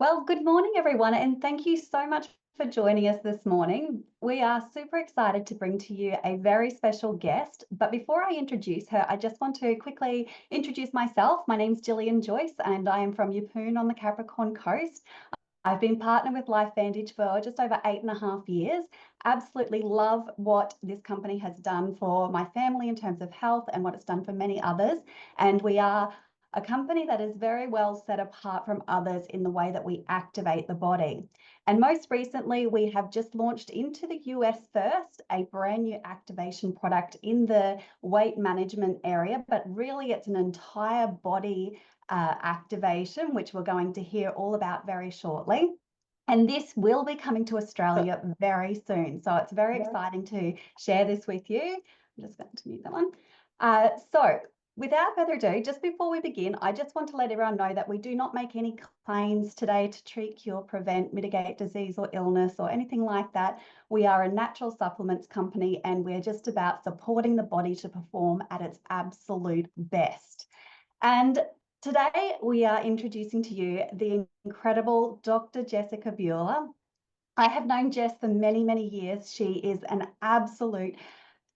Well, good morning, everyone, and thank you so much for joining us this morning. We are super excited to bring to you a very special guest. But before I introduce her, I just want to quickly introduce myself. My name's Billion Joyce, and I am from Yeppoon on the Capricorn Coast. I've been partnered with LifeVantage for just over 8.5 years. Absolutely love what this company has done for my family in terms of health and what it's done for many others. And we are a company that is very well set apart from others in the way that we activate the body. And most recently, we have just launched into the US first a brand new activation product in the weight management area, but really it's an entire body activation, which we're going to hear all about very shortly. And this will be coming to Australia very soon. So it's very exciting to share this with you. I'm just going to mute that one. So without further ado, just before we begin, I just want to let everyone know that we do not make any claims today to treat, cure, prevent, mitigate disease or illness or anything like that. We are a natural supplements company and we're just about supporting the body to perform at its absolute best. And today we are introducing to you the incredible Dr. Jessica Buhler. I have known Jess for many, many years. She is an absolutely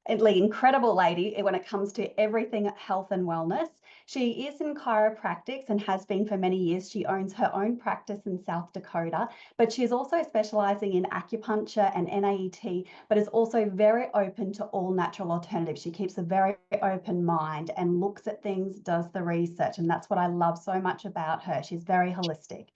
incredible lady when it comes to everything health and wellness. She is in chiropractics and has been for many years. She owns her own practice in South Dakota, but she is also specializing in acupuncture and NAET, but is also very open to all natural alternatives. She keeps a very open mind and looks at things, does the research, and that's what I love so much about her. She's very holistic.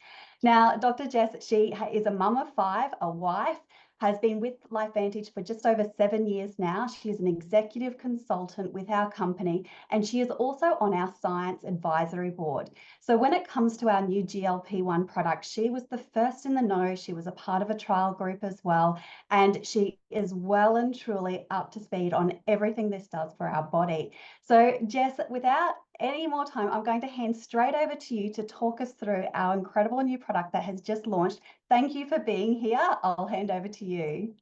Now, Dr. Jess, she is a mum of five, a wife, has been with LifeVantage for just over 7 years now. She is an executive consultant with our company, and she is also on our science advisory board. So when it comes to our new GLP-1 product, she was the first in the know. She was a part of a trial group as well, and she is well and truly up to speed on everything this does for our body. So Jess, without any more time, I'm going to hand straight over to you to talk us through our incredible new product that has just launched. Thank you for being here. I'll hand over to you.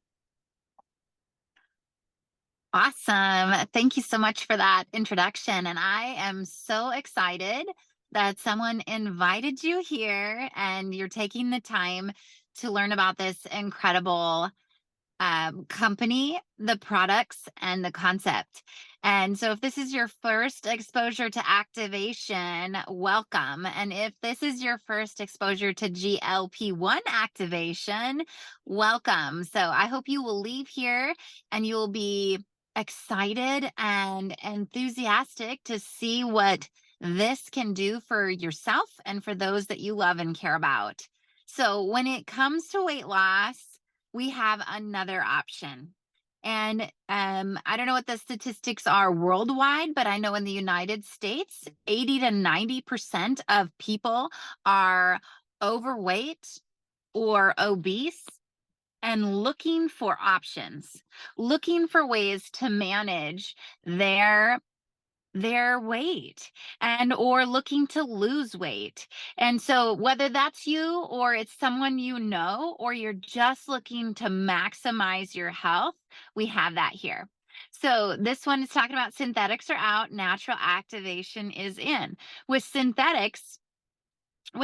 Awesome. Thank you so much for that introduction. And I am so excited that someone invited you here and you're taking the time to learn about this incredible company, the products, and the concept. And so if this is your first exposure to activation, welcome. And if this is your first exposure to GLP-1 activation, welcome. So I hope you will leave here and you will be excited and enthusiastic to see what this can do for yourself and for those that you love and care about. So when it comes to weight loss, we have another option. And I don't know what the statistics are worldwide, but I know in the United States, 80 to 90% of people are overweight or obese and looking for options, looking for ways to manage their weight and or looking to lose weight. And so whether that's you or it's someone you know or you're just looking to maximize your health, we have that here. So this one is talking about synthetics are out, natural activation is in. With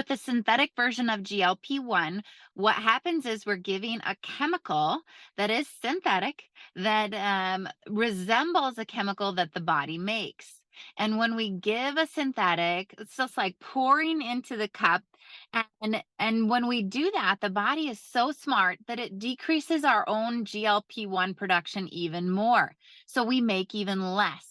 the synthetic version of GLP-1, what happens is we're giving a chemical that is synthetic that resembles a chemical that the body makes. And when we give a synthetic, it's just like pouring into the cup. And when we do that, the body is so smart that it decreases our own GLP-1 production even more. So we make even less.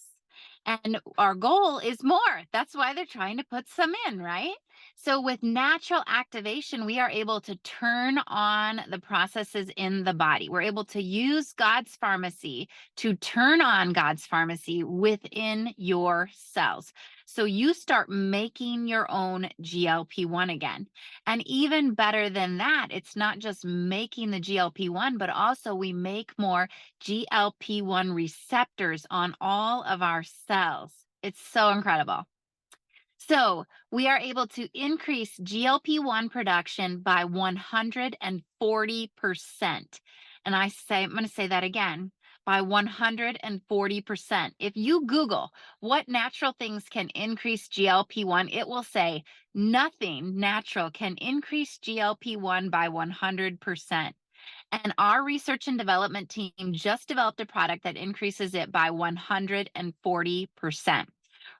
And our goal is more. That's why they're trying to put some in, right? So with natural activation, we are able to turn on the processes in the body. We're able to use God's pharmacy to turn on God's pharmacy within your cells. So you start making your own GLP-1 again. And even better than that, it's not just making the GLP-1, but also we make more GLP-1 receptors on all of our cells. It's so incredible. So we are able to increase GLP-1 production by 140%. And I'm going to say that again, by 140%. If you Google what natural things can increase GLP-1, it will say nothing natural can increase GLP-1 by 100%. And our research and development team just developed a product that increases it by 140%.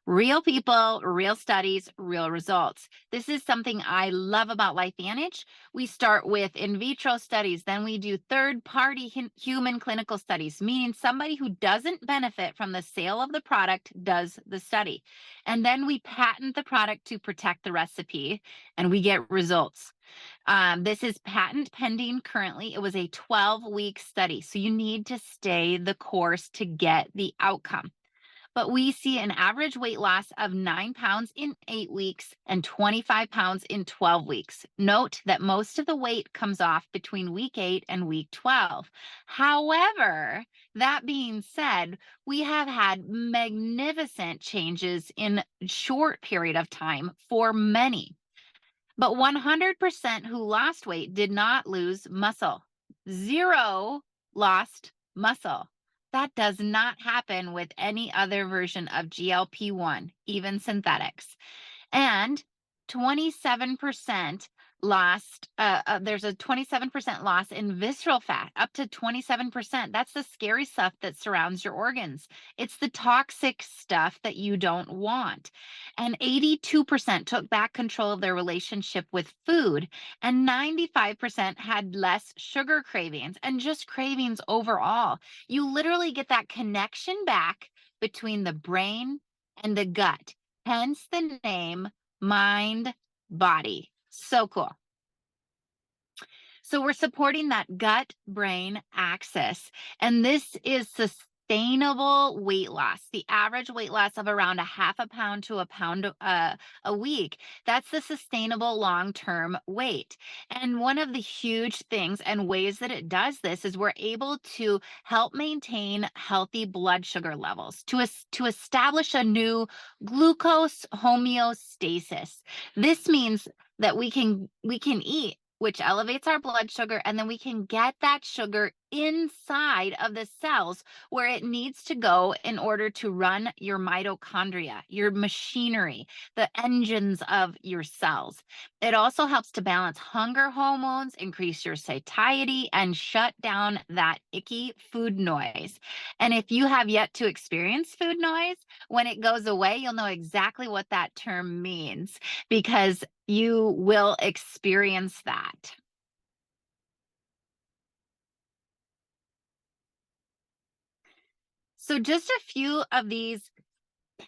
Real people, real studies, real results. This is something I love about LifeVantage. We start with in vitro studies, then we do third-party human clinical studies, meaning somebody who doesn't benefit from the sale of the product does the study. And then we patent the product to protect the recipe, and we get results. This is patent pending currently. It was a 12-week study, so you need to stay the course to get the outcome. But we see an average weight loss of 9 pounds in 8 weeks and 25 pounds in 12 weeks. Note that most of the weight comes off between week 8 and week 12. However, that being said, we have had magnificent changes in a short period of time for many. But 100% who lost weight did not lose muscle. 0 lost muscle. That does not happen with any other version of GLP-1, even synthetics. And 27% lost, there's a 27% loss in visceral fat, up to 27%. That's the scary stuff that surrounds your organs. It's the toxic stuff that you don't want. And 82% took back control of their relationship with food, and 95% had less sugar cravings and just cravings overall. You literally get that connection back between the brain and the gut, hence the name mind body. So cool. So we're supporting that gut brain axis, and this is sustainable weight loss. The average weight loss of around a half a pound to a pound a week. That's the sustainable long-term weight. And one of the huge things and ways that it does this is we're able to help maintain healthy blood sugar levels, to establish a new glucose homeostasis. This means that we can eat, which elevates our blood sugar, and then we can get that sugar inside of the cells where it needs to go in order to run your mitochondria, your machinery, the engines of your cells. It also helps to balance hunger hormones, increase your satiety, and shut down that icky food noise. And if you have yet to experience food noise, when it goes away, you'll know exactly what that term means, because you will experience that. So just a few of these,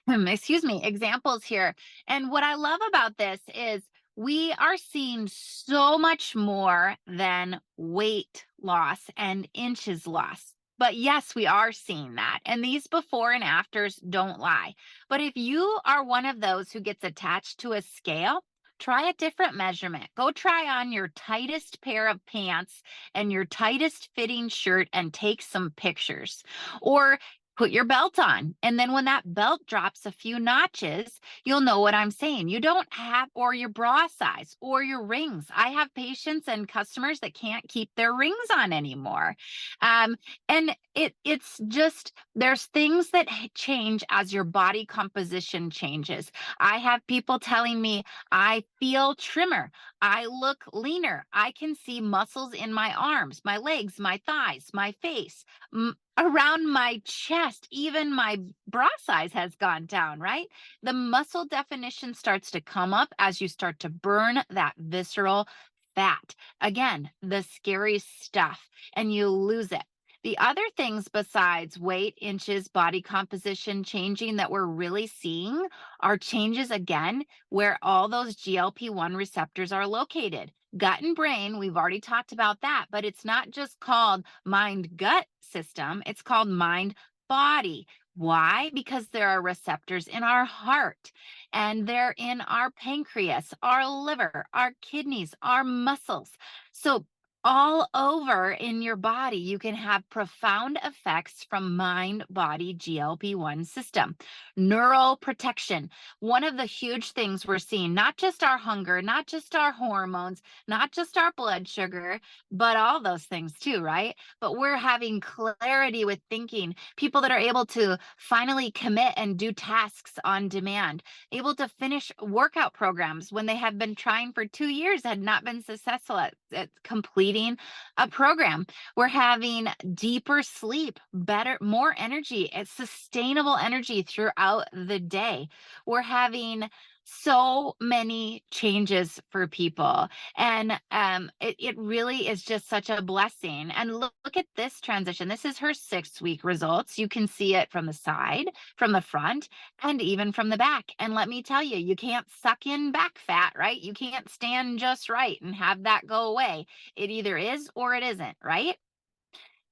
examples here. And what I love about this is we are seeing so much more than weight loss and inches loss. But yes, we are seeing that. And these before and afters don't lie. But if you are one of those who gets attached to a scale, try a different measurement. Go try on your tightest pair of pants and your tightest fitting shirt and take some pictures. Or put your belt on. And then when that belt drops a few notches, you'll know what I'm saying. You don't have, or your bra size or your rings. I have patients and customers that can't keep their rings on anymore. And it's just, there's things that change as your body composition changes. I have people telling me, I feel trimmer. I look leaner. I can see muscles in my arms, my legs, my thighs, my face, around my chest. Even my bra size has gone down, right? The muscle definition starts to come up as you start to burn that visceral fat. Again, the scary stuff, and you lose it. The other things besides weight, inches, body composition changing that we're really seeing are changes, again, where all those GLP-1 receptors are located. Gut and brain, we've already talked about that, but it's not just called mind-gut system, it's called mind-body. Why? Because there are receptors in our heart, and they're in our pancreas, our liver, our kidneys, our muscles. So all over in your body. You can have profound effects from mind body GLP-1 system. Neuroprotection. One of the huge things we're seeing, not just our hunger, not just our hormones, not just our blood sugar, but all those things too, right? But we're having clarity with thinking, people that are able to finally commit and do tasks on demand, able to finish workout programs when they have been trying for 2 years, had not been successful at completing a program. We're having deeper sleep, better, more energy, it's sustainable energy throughout the day. We're having so many changes for people. And it really is just such a blessing. And look at this transition. This is her 6 week results. You can see it from the side, from the front, and even from the back. And let me tell you, you can't suck in back fat, right? You can't stand just right and have that go away. It either is or it isn't, right?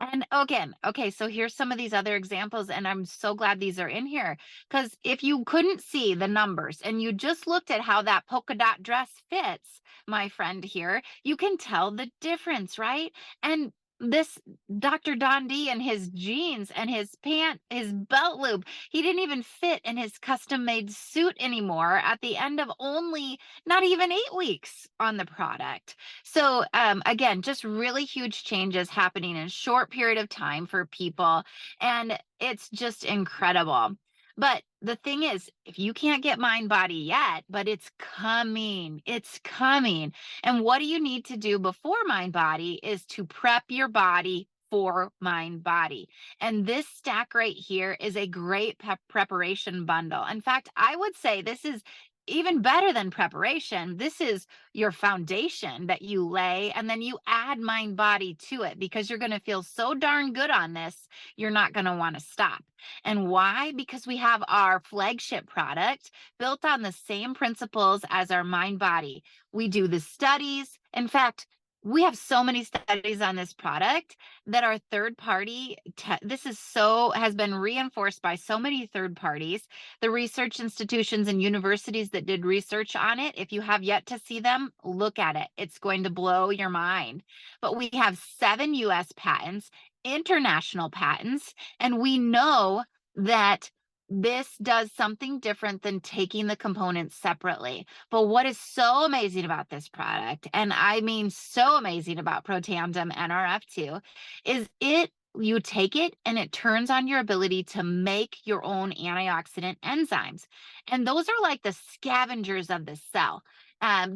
And again, okay, so here's some of these other examples, and I'm so glad these are in here, because if you couldn't see the numbers and you just looked at how that polka dot dress fits, my friend here, you can tell the difference, right? And this Dr. Don D and his jeans and his belt loop, he didn't even fit in his custom made suit anymore at the end of only not even 8 weeks on the product. So again, just really huge changes happening in a short period of time for people. And it's just incredible. But the thing is, if you can't get mind body yet, but it's coming, it's coming. And what do you need to do before mind body is to prep your body for mind body. And this stack right here is a great preparation bundle. In fact, I would say this is even better than preparation. This is your foundation that you lay, and then you add mind body to it, because you're going to feel so darn good on this, you're not going to want to stop. And why? Because we have our flagship product built on the same principles as our mind body. We do the studies. In fact, we have so many studies on this product that our third party, this is so, has been reinforced by so many third parties, the research institutions and universities that did research on it. If you have yet to see them, look at it. It's going to blow your mind. But we have 7 US patents, international patents, and we know that this does something different than taking the components separately. But what is so amazing about this product, and I mean so amazing about Protandim NRF2, is you take it and it turns on your ability to make your own antioxidant enzymes. And those are like the scavengers of the cell.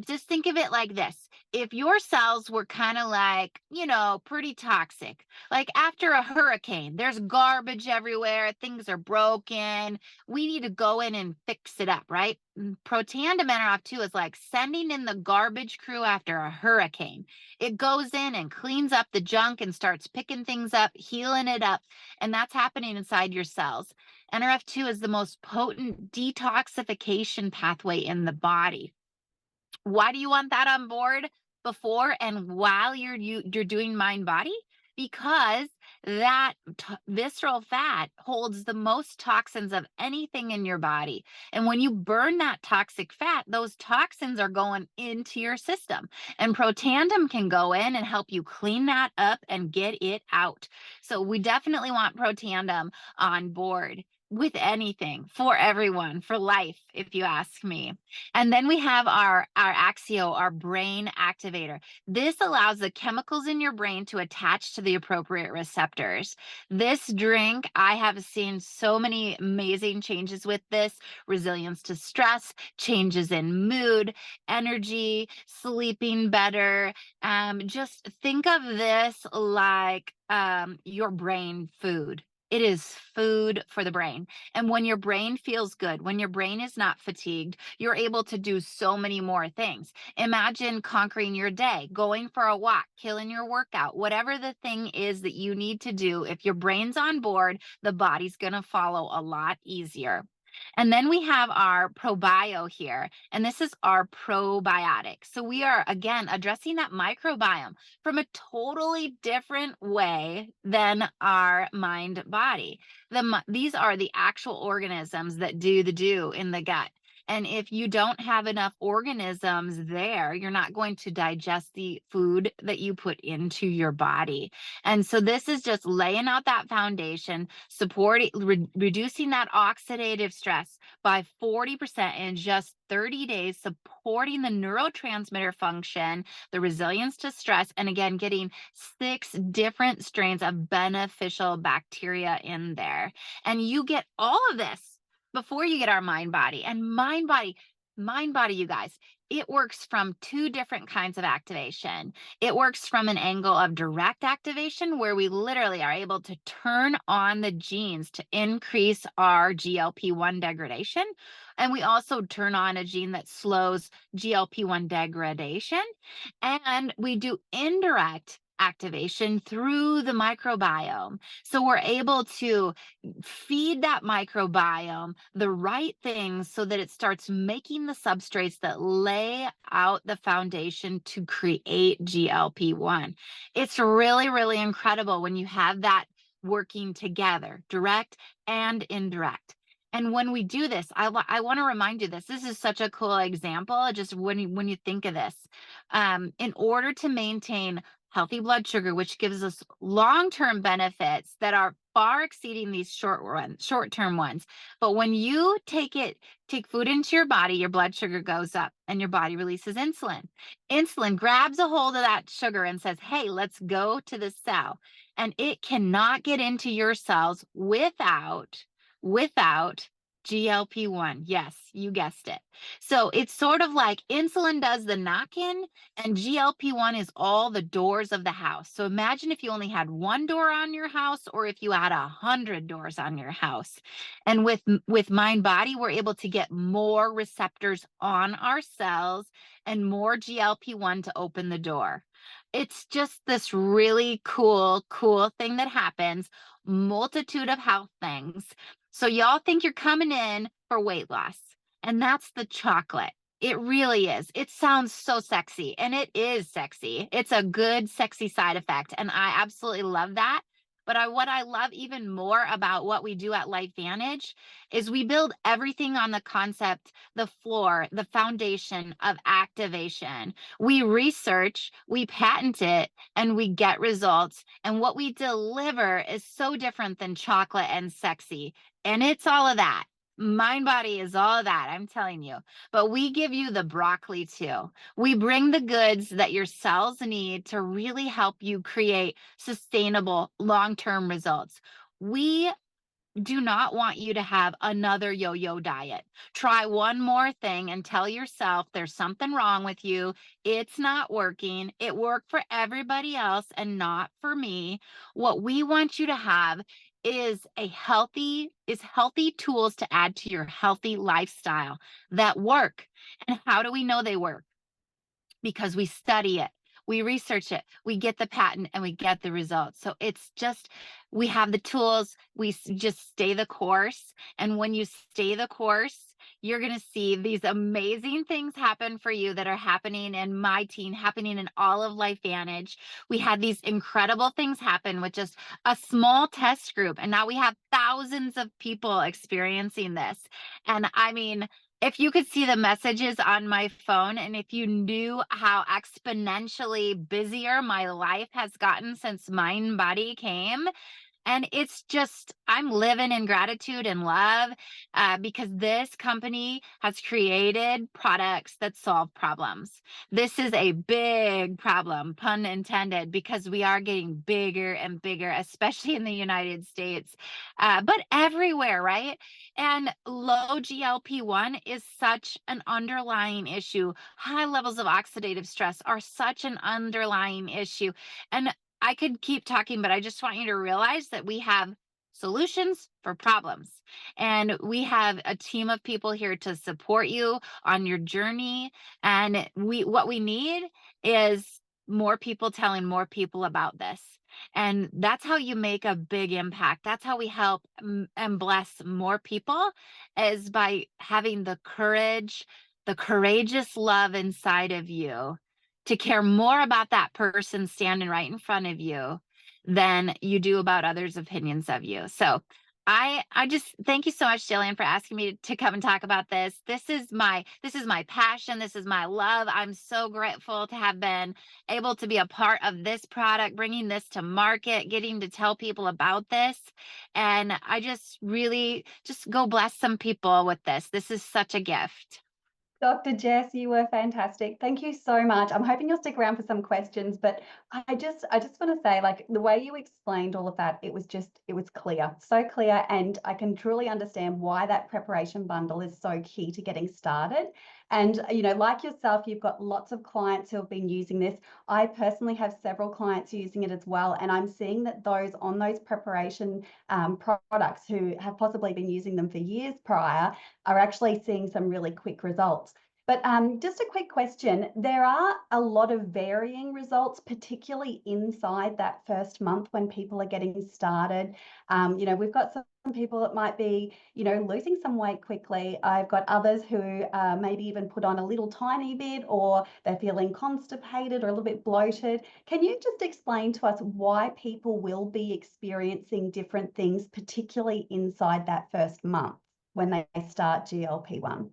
Just think of it like this. If your cells were kind of like, pretty toxic, like after a hurricane, there's garbage everywhere, things are broken, we need to go in and fix it up, right? Protandim NRF2 is like sending in the garbage crew after a hurricane. It goes in and cleans up the junk and starts picking things up, healing it up. And that's happening inside your cells. NRF2 is the most potent detoxification pathway in the body. Why do you want that on board before and while you're doing mind body? Because that visceral fat holds the most toxins of anything in your body. And when you burn that toxic fat, those toxins are going into your system. And Protandim can go in and help you clean that up and get it out. So we definitely want Protandim on board with anything, for everyone, for life, if you ask me. And then we have our Axio, our brain activator. This allows the chemicals in your brain to attach to the appropriate receptors. This drink, I have seen so many amazing changes with this: resilience to stress, changes in mood, energy, sleeping better. Just think of this like your brain food. It is food for the brain. And when your brain feels good, when your brain is not fatigued, you're able to do so many more things. Imagine conquering your day, going for a walk, killing your workout, whatever the thing is that you need to do. If your brain's on board, the body's going to follow a lot easier. And then we have our ProBio here, and this is our probiotic. So we are, again, addressing that microbiome from a totally different way than our mind body. These are the actual organisms that do the do in the gut. And if you don't have enough organisms there, you're not going to digest the food that you put into your body. And so this is just laying out that foundation, supporting, reducing that oxidative stress by 40% in just 30 days, supporting the neurotransmitter function, the resilience to stress, and again, getting 6 different strains of beneficial bacteria in there. And you get all of this before you get our mind body. And mind body, you guys, it works from 2 different kinds of activation. It works from an angle of direct activation, where we literally are able to turn on the genes to increase our GLP-1 degradation. And we also turn on a gene that slows GLP-1 degradation. And we do indirect activation through the microbiome. So we're able to feed that microbiome the right things so that it starts making the substrates that lay out the foundation to create GLP-1. It's really, really incredible when you have that working together, direct and indirect. And when we do this, I want to remind you this. This is such a cool example. Just when you think of this, in order to maintain healthy blood sugar, which gives us long-term benefits that are far exceeding these short-term ones. But when you take food into your body, your blood sugar goes up and your body releases insulin. Insulin grabs a hold of that sugar and says, hey, let's go to the cell. And it cannot get into your cells without GLP-1. Yes, you guessed it. So it's sort of like insulin does the knock-in and GLP-1 is all the doors of the house. So imagine if you only had 1 door on your house, or if you had 100 doors on your house. And with mind body, we're able to get more receptors on our cells and more GLP-1 to open the door. It's just this really cool thing that happens, multitude of health things. So y'all think you're coming in for weight loss, and that's the chocolate. It really is. It sounds so sexy, and it is sexy. It's a good, sexy side effect, and I absolutely love that. But what I love even more about what we do at LifeVantage is we build everything on the concept, the floor, the foundation of activation. We research, we patent it, and we get results. And what we deliver is so different than chocolate and sexy. And it's all of that. Mind body is all of that, I'm telling you. But we give you the broccoli too. We bring the goods that your cells need to really help you create sustainable long-term results. We do not want you to have another yo-yo diet. Try one more thing and tell yourself there's something wrong with you. It's not working. It worked for everybody else and not for me. What we want you to have is healthy tools to add to your healthy lifestyle that work. And how do we know they work? Because we study it, we research it, we get the patent, and we get the results. So it's just, we have the tools, just stay the course. And when you stay the course, you're going to see these amazing things happen for you that are happening in my team, happening in all of LifeVantage. We had these incredible things happen with just a small test group. And now we have thousands of people experiencing this. And I mean, if you could see the messages on my phone, and if you knew how exponentially busier my life has gotten since Mind Body came, and it's just, I'm living in gratitude and love because this company has created products that solve problems. This is a big problem, pun intended, because we are getting bigger and bigger, especially in the United States, but everywhere, right? And low GLP-1 is such an underlying issue. High levels of oxidative stress are such an underlying issue. And I could keep talking, but I just want you to realize that we have solutions for problems. And we have a team of people here to support you on your journey. And what we need is more people telling more people about this. And that's how you make a big impact. That's how we help and bless more people, is by having the courage, the courageous love inside of you to care more about that person standing right in front of you than you do about others' opinions of you. So I just thank you so much, Jillian, for asking me to come and talk about this. This is my passion. This is my love. I'm so grateful to have been able to be a part of this product, bringing this to market, getting to tell people about this. And I just really just go bless some people with this. This is such a gift. Dr. Jess, you were fantastic. Thank you so much. I'm hoping you'll stick around for some questions, but I just want to say, like, the way you explained all of that, it was clear, so clear, and I can truly understand why that preparation bundle is so key to getting started. And like yourself, you've got lots of clients who have been using this. I personally have several clients using it as well, and I'm seeing that those on those preparation products who have possibly been using them for years prior are actually seeing some really quick results. But just a quick question. There are a lot of varying results, particularly inside that first month when people are getting started. We've got some people that might be, losing some weight quickly. I've got others who maybe even put on a little tiny bit, or they're feeling constipated or a little bit bloated. Can you just explain to us why people will be experiencing different things, particularly inside that first month when they start GLP-1?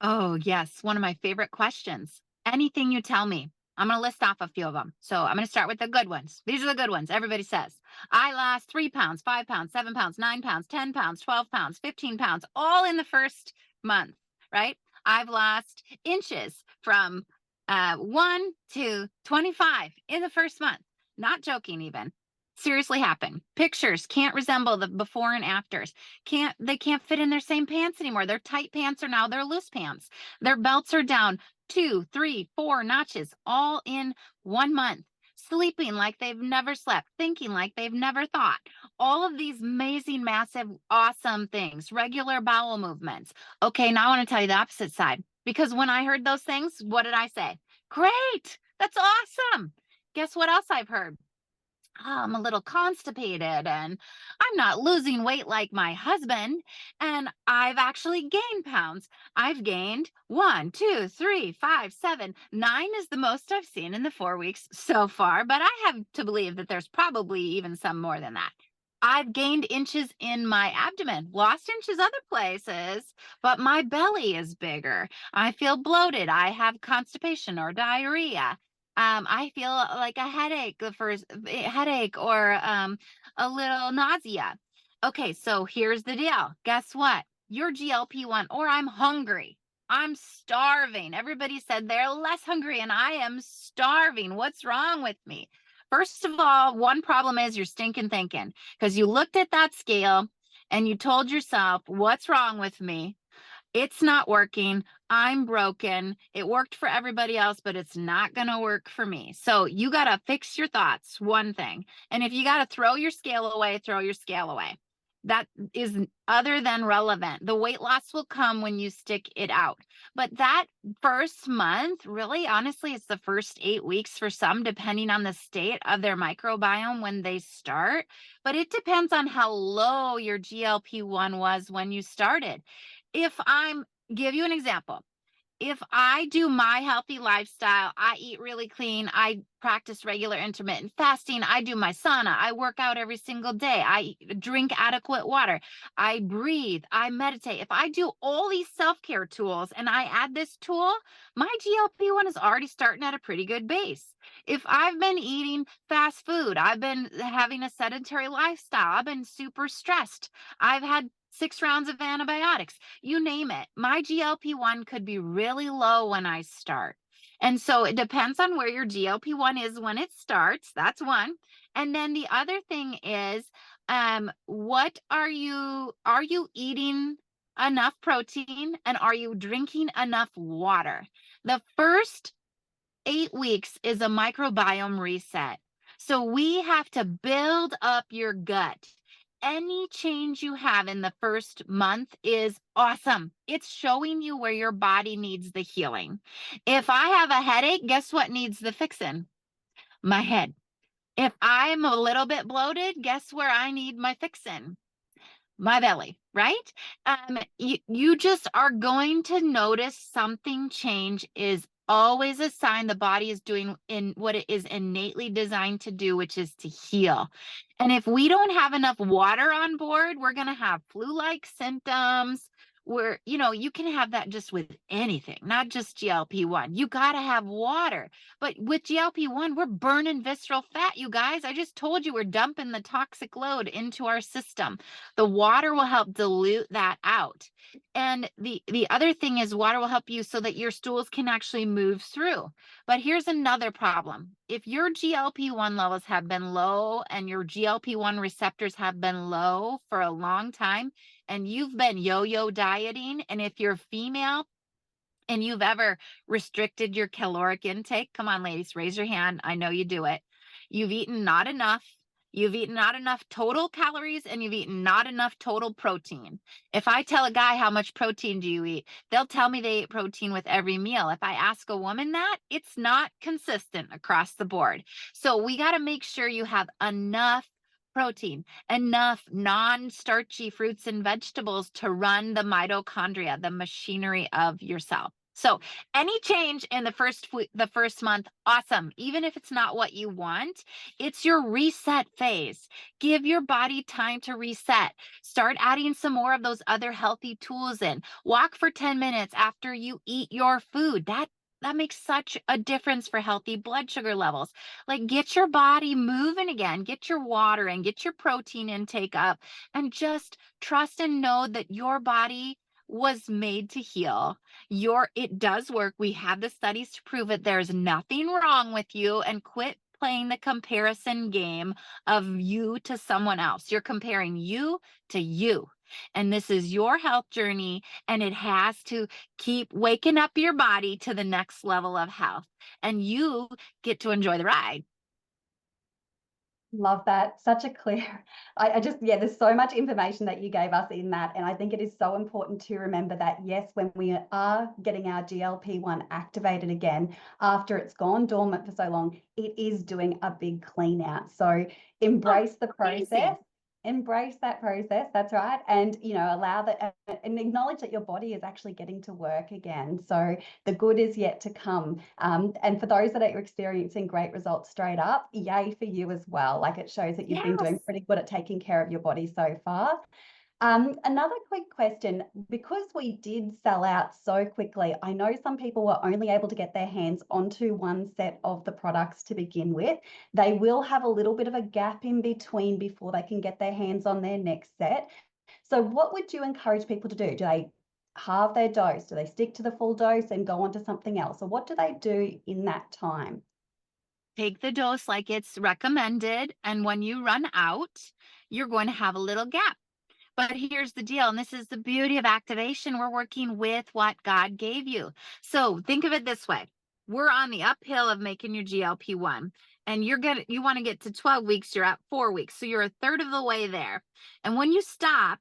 Oh, yes. One of my favorite questions. Anything you tell me. I'm going to list off a few of them. So I'm going to start with the good ones. These are the good ones. Everybody says, I lost 3 pounds, 5 pounds, 7 pounds, 9 pounds, 10 pounds, 12 pounds, 15 pounds, all in the first month, right? I've lost inches from 1 to 25 in the first month. Not joking, even. Seriously happened. Pictures can't resemble the before and afters. They can't fit in their same pants anymore. Their tight pants are now their loose pants. Their belts are down 2, 3, 4 notches, all in 1 month. Sleeping like they've never slept, thinking like they've never thought. All of these amazing, massive, awesome things. Regular bowel movements. Okay, now I want to tell you the opposite side. Because when I heard those things, what did I say? Great, that's awesome. Guess what else I've heard? I'm a little constipated and I'm not losing weight like my husband. And I've actually gained pounds. I've gained 1, 2, 3, 5, 7, 9 is the most I've seen in the 4 weeks so far. But I have to believe that there's probably even some more than that. I've gained inches in my abdomen, lost inches other places, but my belly is bigger. I feel bloated. I have constipation or diarrhea. I feel like a headache, the first headache, or a little nausea. Okay, so here's the deal. Guess what? You're GLP-1, or I'm hungry. I'm starving. Everybody said they're less hungry, and I am starving. What's wrong with me? First of all, one problem is you're stinking thinking, because you looked at that scale and you told yourself, what's wrong with me? It's not working. I'm broken. It worked for everybody else, but it's not going to work for me. So you got to fix your thoughts, one thing. And if you got to throw your scale away, throw your scale away. That is other than relevant. The weight loss will come when you stick it out. But that first month, really, honestly, it's the first 8 weeks for some, depending on the state of their microbiome when they start. But it depends on how low your GLP-1 was when you started. Give you an example. If I do my healthy lifestyle, I eat really clean, I practice regular intermittent fasting, I do my sauna, I work out every single day, I drink adequate water, I breathe, I meditate. If I do all these self-care tools and I add this tool, my GLP-1 is already starting at a pretty good base. If I've been eating fast food, I've been having a sedentary lifestyle, I've been super stressed, I've had 6 rounds of antibiotics, you name it. My GLP-1 could be really low when I start. And so it depends on where your GLP-1 is when it starts. That's one. And then the other thing is, are you eating enough protein, and are you drinking enough water? The first 8 weeks is a microbiome reset. So we have to build up your gut. Any change you have in the first month is awesome. It's showing you where your body needs the healing. If I have a headache, guess what needs the fixing? My head. If I'm a little bit bloated, guess where I need my fixing? My belly, right? You just are going to notice something change is always a sign the body is doing in what it is innately designed to do, which is to heal. And if we don't have enough water on board, we're going to have flu-like symptoms. Where, you can have that just with anything, not just GLP-1. You got to have water. But with GLP-1, we're burning visceral fat, you guys. I just told you we're dumping the toxic load into our system. The water will help dilute that out. And the other thing is water will help you so that your stools can actually move through. But here's another problem. If your GLP-1 levels have been low and your GLP-1 receptors have been low for a long time, and you've been yo-yo dieting, and if you're female and you've ever restricted your caloric intake, come on, ladies, raise your hand. I know you do it. You've eaten not enough. You've eaten not enough total calories, and you've eaten not enough total protein. If I tell a guy how much protein do you eat, they'll tell me they eat protein with every meal. If I ask a woman that, it's not consistent across the board. So we got to make sure you have enough protein, enough non-starchy fruits and vegetables to run the mitochondria, the machinery of your cell. So any change in the first month, awesome. Even if it's not what you want, it's your reset phase. Give your body time to reset. Start adding some more of those other healthy tools in. Walk for 10 minutes after you eat your food. That makes such a difference for healthy blood sugar levels. Like, get your body moving again, get your water and get your protein intake up, and just trust and know that your body was made to heal. It does work. We have the studies to prove it. There's nothing wrong with you, and quit playing the comparison game of you to someone else. You're comparing you to you. And this is your health journey, and it has to keep waking up your body to the next level of health. And you get to enjoy the ride. Love that. Such a clear, yeah, there's so much information that you gave us in that. And I think it is so important to remember that, yes, when we are getting our GLP-1 activated again, after it's gone dormant for so long, it is doing a big clean out. So embrace the process. Embrace that process. That's right. And, allow that and acknowledge that your body is actually getting to work again. So the good is yet to come. And for those that are experiencing great results straight up, yay for you as well. Like, it shows that you've been doing pretty good at taking care of your body so far. Another quick question, because we did sell out so quickly, I know some people were only able to get their hands onto one set of the products to begin with. They will have a little bit of a gap in between before they can get their hands on their next set. So what would you encourage people to do? Do they halve their dose? Do they stick to the full dose and go on to something else? Or what do they do in that time? Take the dose like it's recommended. And when you run out, you're going to have a little gap. But here's the deal, and this is the beauty of activation. We're working with what God gave you. So think of it this way. We're on the uphill of making your GLP-1, and you want to get to 12 weeks, you're at 4 weeks. So you're a third of the way there. And when you stop,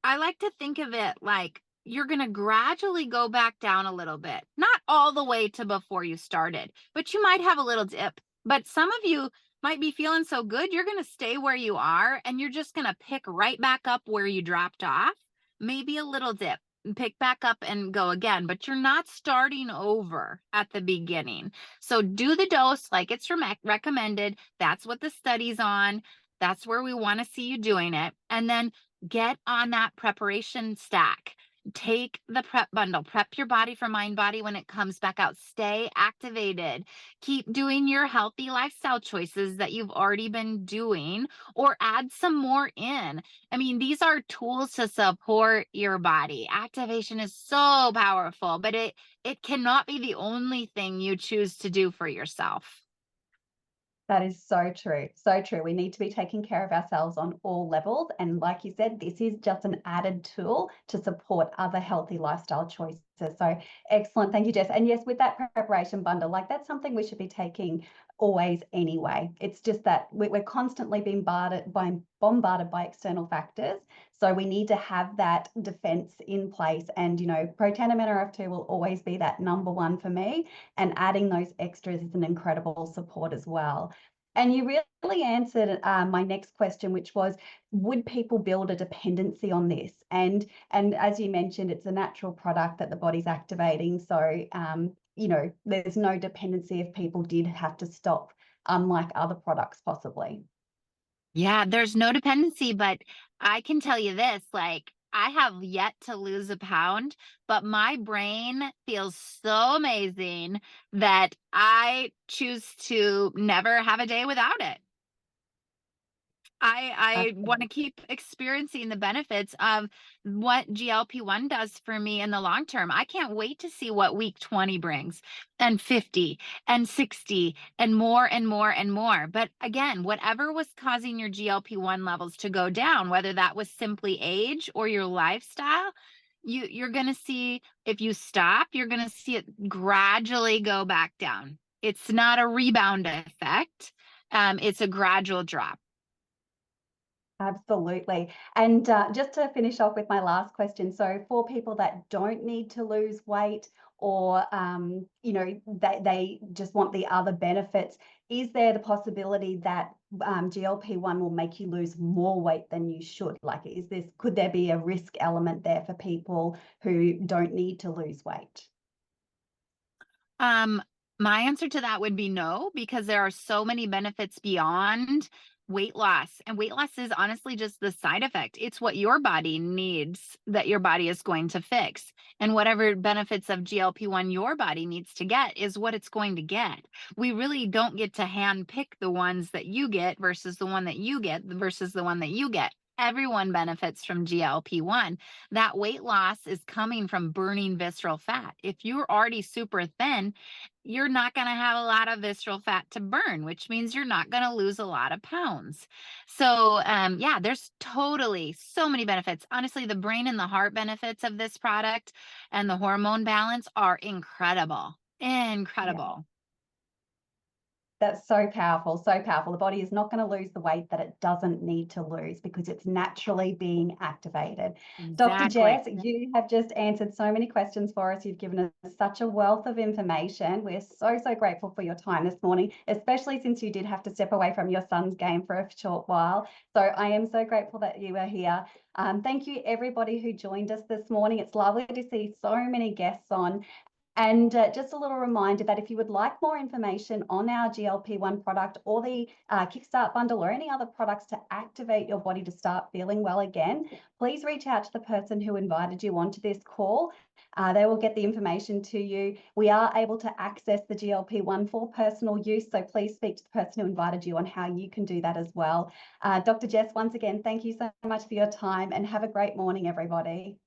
I like to think of it like you're going to gradually go back down a little bit, not all the way to before you started, but you might have a little dip. But some of you might be feeling so good, you're going to stay where you are, and you're just going to pick right back up where you dropped off, maybe a little dip, and pick back up and go again, but you're not starting over at the beginning. So do the dose like it's recommended. That's what the study's on. That's where we want to see you doing it. And then get on that preparation stack. Take the prep bundle, prep your body for mind body when it comes back out. Stay activated. Keep doing your healthy lifestyle choices that you've already been doing, or add some more in. I mean, these are tools to support your body. Activation is so powerful, but it cannot be the only thing you choose to do for yourself. That is so true. So true. We need to be taking care of ourselves on all levels. And like you said, this is just an added tool to support other healthy lifestyle choices. So excellent. Thank you, Jess. And yes, with that preparation bundle, like, that's something we should be taking always anyway. It's just that we're constantly being bombarded by external factors. So we need to have that defense in place. And, Protan and MetaRF2 will always be that number one for me. And adding those extras is an incredible support as well. And you really answered my next question, which was, would people build a dependency on this? And as you mentioned, it's a natural product that the body's activating. So there's no dependency if people did have to stop, unlike other products possibly. Yeah, there's no dependency, but I can tell you this, like, I have yet to lose a pound, but my brain feels so amazing that I choose to never have a day without it. I want to Absolutely. keep experiencing the benefits of what GLP-1 does for me in the long term. I can't wait to see what week 20 brings, and 50 and 60 and more and more and more. But again, whatever was causing your GLP-1 levels to go down, whether that was simply age or your lifestyle, you're going to see, if you stop, you're going to see it gradually go back down. It's not a rebound effect. It's a gradual drop. Absolutely. And just to finish off with my last question, so for people that don't need to lose weight, or they just want the other benefits, is there the possibility that GLP-1 will make you lose more weight than you should? Like, could there be a risk element there for people who don't need to lose weight? Um, my answer to that would be no, because there are so many benefits beyond weight loss. And weight loss is honestly just the side effect. It's what your body needs that your body is going to fix. And whatever benefits of GLP-1 your body needs to get is what it's going to get. We really don't get to hand pick the ones that you get versus the one that you get versus the one that you get. Everyone benefits from GLP-1. That weight loss is coming from burning visceral fat. If you're already super thin, you're not going to have a lot of visceral fat to burn, which means you're not going to lose a lot of pounds. So, yeah, there's totally so many benefits. Honestly, the brain and the heart benefits of this product and the hormone balance are incredible. Yeah. Incredible. That's so powerful, so powerful. The body is not going to lose the weight that it doesn't need to lose because it's naturally being activated. Dr. Exactly. Jess, you have just answered so many questions for us. You've given us such a wealth of information. We're so, so grateful for your time this morning, especially since you did have to step away from your son's game for a short while. So I am so grateful that you were here. Thank you, everybody who joined us this morning. It's lovely to see so many guests on. And just a little reminder that if you would like more information on our GLP-1 product or the Kickstart bundle or any other products to activate your body to start feeling well again, please reach out to the person who invited you onto this call. They will get the information to you. We are able to access the GLP-1 for personal use, so please speak to the person who invited you on how you can do that as well. Dr. Jess, once again, thank you so much for your time and have a great morning, everybody.